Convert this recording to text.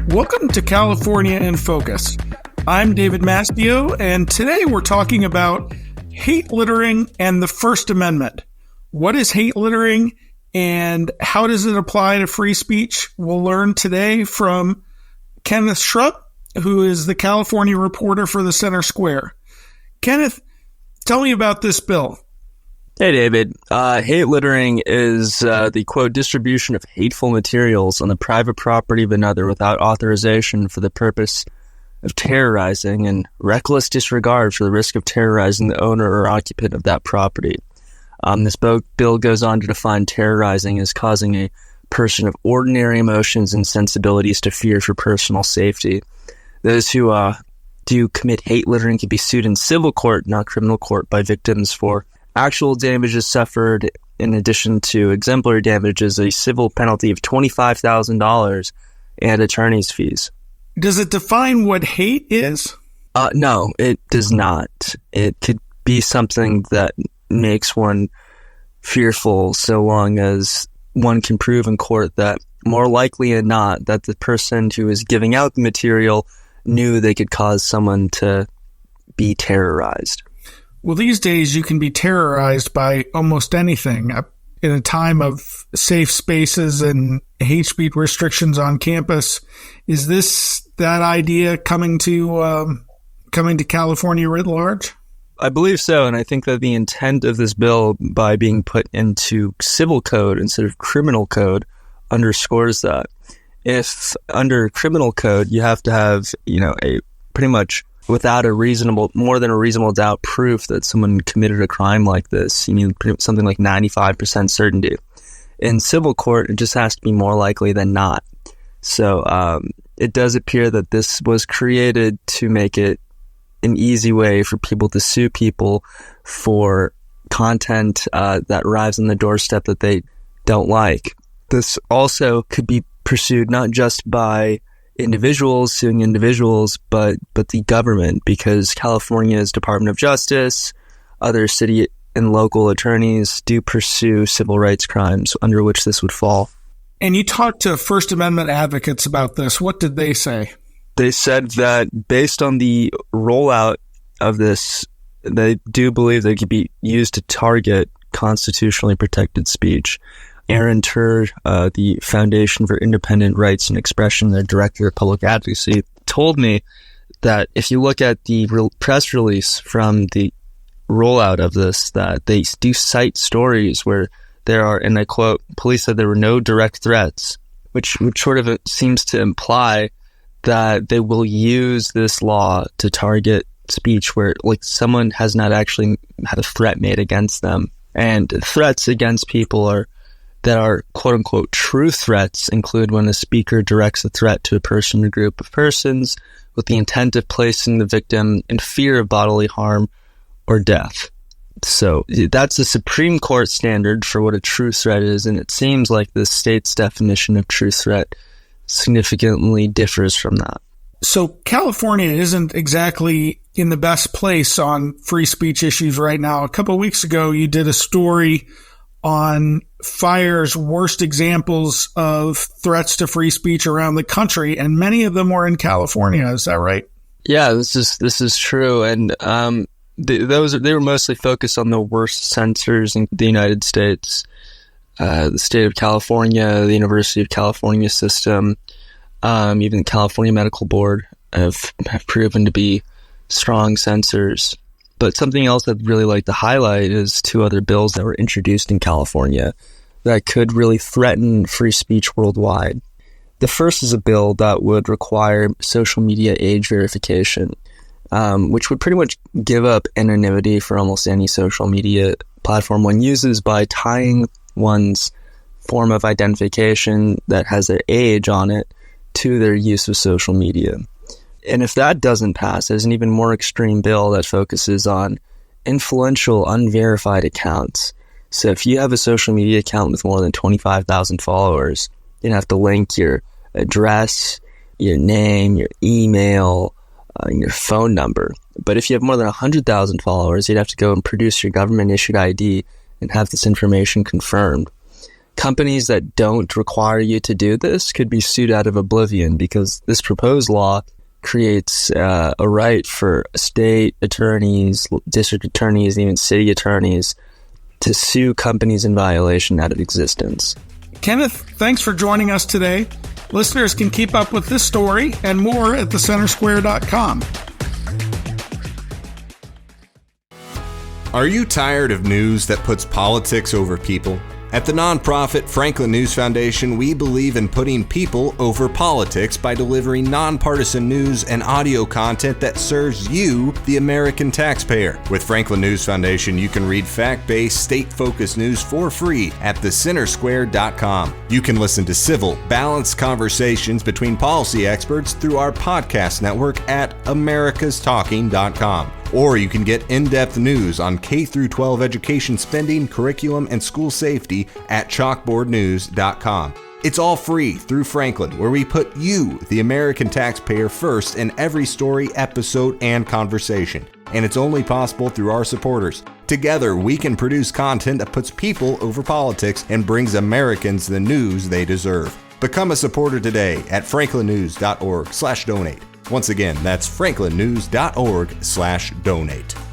Welcome to California in Focus. I'm David Mastio, and today we're talking about hate littering and the First Amendment. What is hate littering and how does it apply to free speech? We'll learn today from Kenneth Schrupp, who is the California reporter for the Center Square. Kenneth, tell me about this bill. Hey, David. Hate littering is the, quote, distribution of hateful materials on the private property of another without authorization for the purpose of terrorizing and reckless disregard for the risk of terrorizing the owner or occupant of that property. This bill goes on to define terrorizing as causing a person of ordinary emotions and sensibilities to fear for personal safety. Those who do commit hate littering can be sued in civil court, not criminal court, by victims for actual damages suffered, in addition to exemplary damages, a civil penalty of $25,000 and attorney's fees. Does it define what hate is? No, it does not. It could be something that makes one fearful so long as one can prove in court that more likely than not that the person who is giving out the material knew they could cause someone to be terrorized. Well, these days you can be terrorized by almost anything. In a time of safe spaces and hate speech restrictions on campus, is this that idea coming to California writ large? I believe so, and I think that the intent of this bill, by being put into civil code instead of criminal code, underscores that. If under criminal code you have to have, a pretty much without more than a reasonable doubt proof that someone committed a crime like this, you need something like 95% certainty. In civil court, it just has to be more likely than not. So it does appear that this was created to make it an easy way for people to sue people for content that arrives on the doorstep that they don't like. This also could be pursued not just by individuals suing individuals, but the government, because California's Department of Justice, other city and local attorneys do pursue civil rights crimes under which this would fall. And you talked to First Amendment advocates about this. What did they say? They said that based on the rollout of this, they do believe they could be used to target constitutionally protected speech. Aaron Turr, the Foundation for Independent Rights and Expression, the Director of Public Advocacy, told me that if you look at the press release from the rollout of this, that they do cite stories where there are, and I quote, police said there were no direct threats, which sort of seems to imply that they will use this law to target speech where, like, someone has not actually had a threat made against them. And threats against people that are quote-unquote true threats include when a speaker directs a threat to a person or group of persons with the intent of placing the victim in fear of bodily harm or death. So that's the Supreme Court standard for what a true threat is, and it seems like the state's definition of true threat significantly differs from that. So California isn't exactly in the best place on free speech issues right now. A couple of weeks ago, you did a story on FIRE's worst examples of threats to free speech around the country, and many of them were in California. Is that right? Yeah, this is true, and they were mostly focused on the worst censors in the United States, the state of California, the University of California system, even the California Medical Board have proven to be strong censors. But something else I'd really like to highlight is two other bills that were introduced in California that could really threaten free speech worldwide. The first is a bill that would require social media age verification, which would pretty much give up anonymity for almost any social media platform one uses by tying one's form of identification that has their age on it to their use of social media. And if that doesn't pass, there's an even more extreme bill that focuses on influential, unverified accounts. So if you have a social media account with more than 25,000 followers, you'd have to link your address, your name, your email, your phone number. But if you have more than 100,000 followers, you'd have to go and produce your government-issued ID and have this information confirmed. companies that don't require you to do this could be sued out of oblivion, because this proposed law creates a right for state attorneys, district attorneys, even city attorneys to sue companies in violation out of existence. Kenneth, thanks for joining us today. Listeners can keep up with this story and more at thecentersquare.com. Are you tired of news that puts politics over people? At the nonprofit Franklin News Foundation, we believe in putting people over politics by delivering nonpartisan news and audio content that serves you, the American taxpayer. With Franklin News Foundation, you can read fact-based, state-focused news for free at thecentersquare.com. You can listen to civil, balanced conversations between policy experts through our podcast network at americastalking.com. Or you can get in-depth news on K-12 education spending, curriculum, and school safety at chalkboardnews.com. It's all free through Franklin, where we put you, the American taxpayer, first in every story, episode, and conversation. And it's only possible through our supporters. Together, we can produce content that puts people over politics and brings Americans the news they deserve. Become a supporter today at franklinnews.org/donate. Once again, that's franklinnews.org/donate.